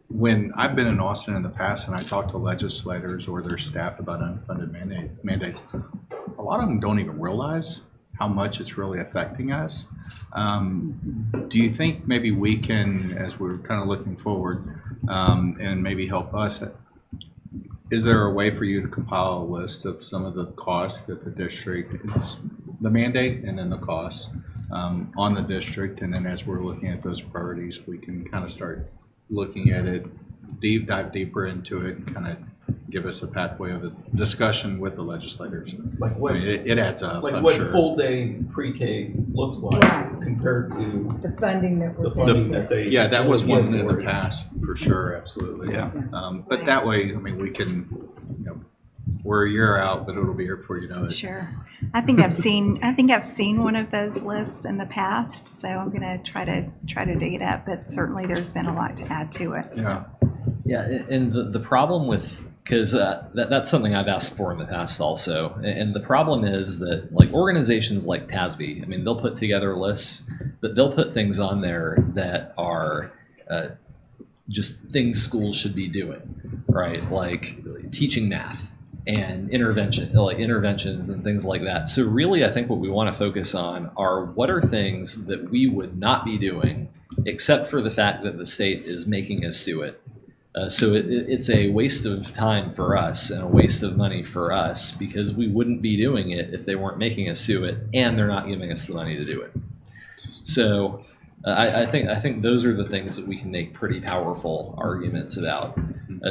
When I've been in Austin in the past and I talk to legislators or their staff about unfunded mandates, a lot of them don't even realize how much it's really affecting us. Do you think maybe we can, as we're kind of looking forward, and maybe help us, is there a way for you to compile a list of some of the costs that the district, the mandate and then the costs on the district, and then as we're looking at those priorities, we can kind of start looking at it, dive deeper into it, and kind of give us a pathway of a discussion with the legislators. Like what, I mean, it adds up, like I'm what sure. full day pre-K looks like Right. compared to The funding that we're the paying funding for. that they. Yeah, that was give one in for the it. past, for sure, absolutely. Yeah. But that way, I mean, we can, we're a year out, but it'll be here before you know it. Sure. I think I've seen one of those lists in the past, so I'm gonna try to dig it up, but certainly there's been a lot to add to it. Yeah. Yeah, and the problem with, because that's something I've asked for in the past also, and the problem is that like organizations like TASB, I mean, they'll put together lists, but they'll put things on there that are just things schools should be doing, right? Like teaching math and interventions and things like that. So really, I think what we want to focus on are what are things that we would not be doing, except for the fact that the state is making us do it. So it's a waste of time for us and a waste of money for us because we wouldn't be doing it if they weren't making us do it and they're not giving us the money to do it. So I think those are the things that we can make pretty powerful arguments about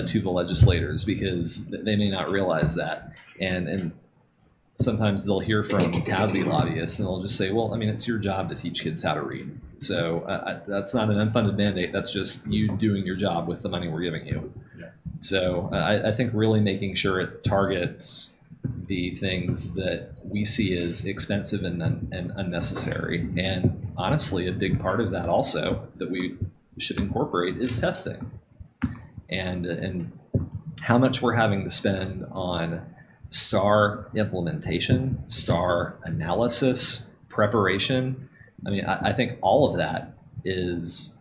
to the legislators because they may not realize that. And sometimes they'll hear from TASB lobbyists and they'll just say, well, I mean, it's your job to teach kids how to read. So that's not an unfunded mandate. That's just you doing your job with the money we're giving you. Yeah. So I think really making sure it targets the things that we see as expensive and unnecessary. And honestly, a big part of that also that we should incorporate is testing. And how much we're having to spend on STAR implementation, STAR analysis, preparation. I mean, I think all of that is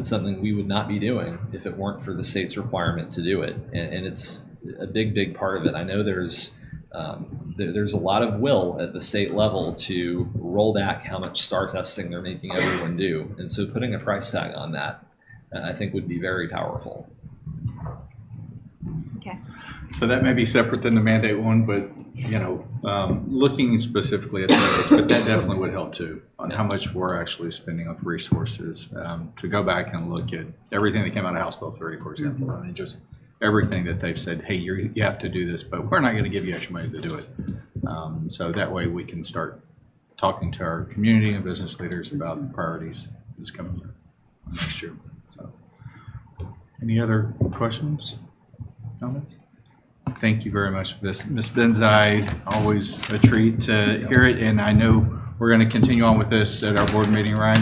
something we would not be doing if it weren't for the state's requirement to do it. And it's a big part of it. I know there's a lot of will at the state level to roll back how much STAR testing they're making everyone do. And so putting a price tag on that, I think would be very powerful. Okay. So that may be separate than the mandate one, but looking specifically at those, but that definitely would help too on how much we're actually spending on resources to go back and look at everything that came out of House Bill 3, for example. I mean, just everything that they've said, hey, you have to do this, but we're not going to give you extra money to do it. So that way we can start talking to our community and business leaders about the priorities this coming year, next year. So, any other questions, comments? Thank you very much for this. Ms. Benzai, always a treat to hear it, and I know we're going to continue on with this at our board meeting, right?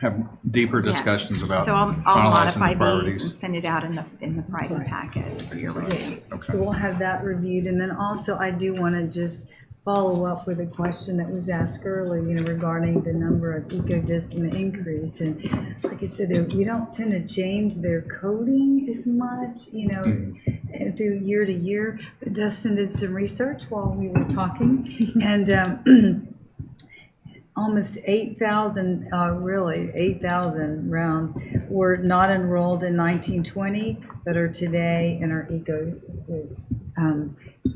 Have deeper discussions Yes. about So I'll finalizing modify the priorities. these and send it out in the Friday packet for your review. Okay. So we'll have that reviewed, and then also I do want to just follow up with a question that was asked earlier, regarding the number of ecodis and the increase. And like I said, we don't tend to change their coding as much, through year to year. But Dustin did some research while we were talking, and almost 8,000, 8,000 round, were not enrolled in 1920, but are today and are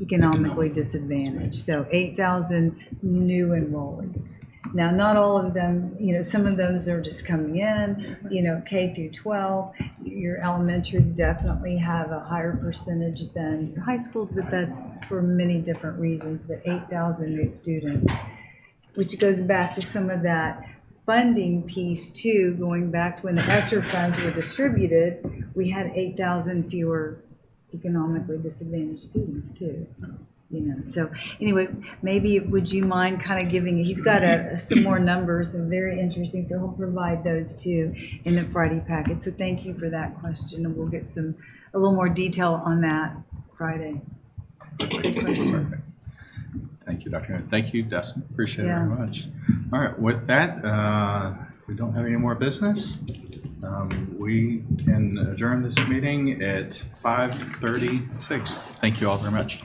economically disadvantaged. So 8,000 new enrollees. Now, not all of them, some of those are just coming in, K through 12. Your elementaries definitely have a higher percentage than your high schools, but that's for many different reasons. But 8,000 new students, which goes back to some of that funding piece too, going back to when the ESSER funds were distributed, we had 8,000 fewer economically disadvantaged students too. So anyway, maybe would you mind kind of giving, he's got some more numbers and very interesting, so he'll provide those too in the Friday packet. So thank you for that question, and we'll get a little more detail on that Friday. Good question. Thank you, Dr. Hunt. Thank you, Dustin. Appreciate it very much. All right, with that, we don't have any more business. We can adjourn this meeting at 5:36. Thank you all very much.